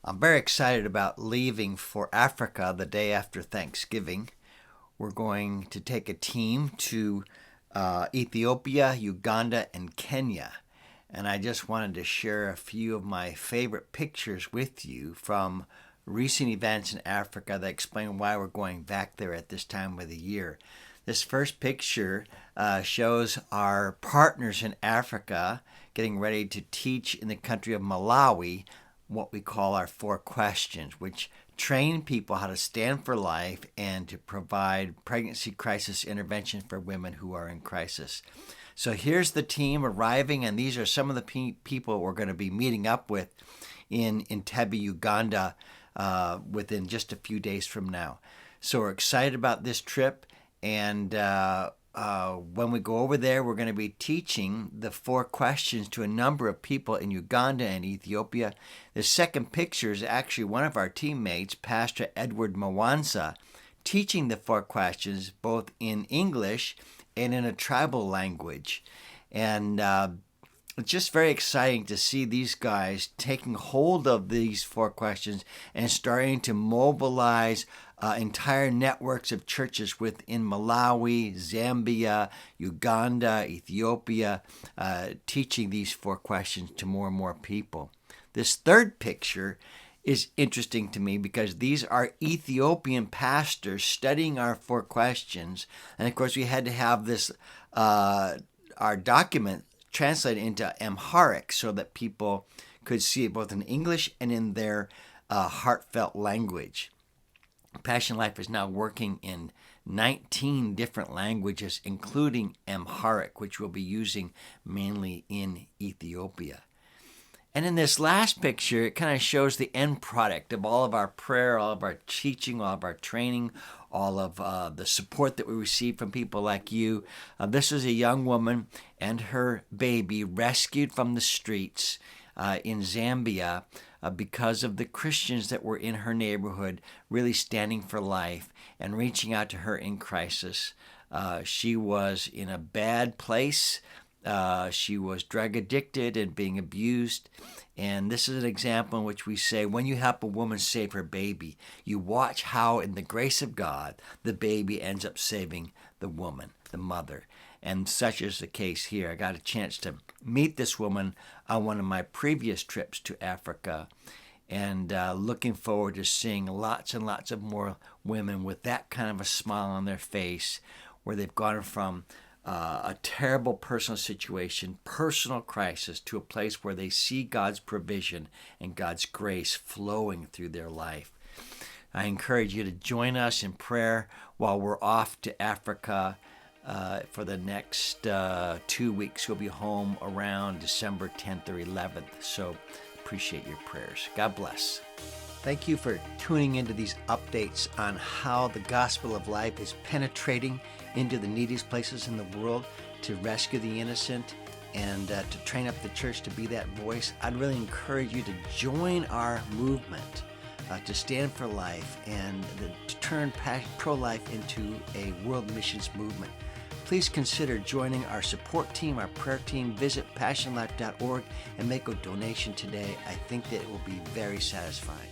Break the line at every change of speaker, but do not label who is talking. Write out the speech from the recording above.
I'm very excited about leaving for Africa the day after Thanksgiving. We're going to take a team to Ethiopia, Uganda, and Kenya. And I just wanted to share a few of my favorite pictures with you from recent events in Africa that explain why we're going back there at this time of the year. This first picture shows our partners in Africa getting ready to teach in the country of Malawi what we call our 4 questions, which train people how to stand for life and to provide pregnancy crisis intervention for women who are in crisis. So here's the team arriving, and these are some of the people we're going to be meeting up with in Entebbe, Uganda, within just a few days from now. So we're excited about this trip, and when we go over there, we're going to be teaching the 4 questions to a number of people in Uganda and Ethiopia. The second picture is actually one of our teammates, Pastor Edward Mwanza, teaching the 4 questions both in English and in a tribal language. And it's just very exciting to see these guys taking hold of these 4 questions and starting to mobilize entire networks of churches within Malawi, Zambia, Uganda, Ethiopia, teaching these 4 questions to more and more people. This third picture is interesting to me because these are Ethiopian pastors studying our 4 questions. And of course, we had to have this, our document translated into Amharic so that people could see it both in English and in their heartfelt language. Passion Life is now working in 19 different languages, including Amharic, which we'll be using mainly in Ethiopia. And in this last picture, it kind of shows the end product of all of our prayer, all of our teaching, all of our training, all of the support that we receive from people like you. This is a young woman and her baby rescued from the streets in Zambia because of the Christians that were in her neighborhood really standing for life and reaching out to her in crisis. She was in a bad place. She was drug addicted and being abused. And this is an example in which we say, when you help a woman save her baby, you watch how, in the grace of God, the baby ends up saving the woman, the mother. And such is the case here. I got a chance to meet this woman on one of my previous trips to Africa, and looking forward to seeing lots and lots of more women with that kind of a smile on their face, where they've gone from a terrible personal situation, personal crisis, to a place where they see God's provision and God's grace flowing through their life. I encourage you to join us in prayer while we're off to Africa for the next 2 weeks. We'll be home around December 10th or 11th, so appreciate your prayers. God bless. Thank you for tuning into these updates on how the gospel of life is penetrating into the neediest places in the world to rescue the innocent and to train up the church to be that voice. I'd really encourage you to join our movement to stand for life and to turn pro-life into a world missions movement. Please consider joining our support team, our prayer team. Visit passionlife.org and make a donation today. I think that it will be very satisfying.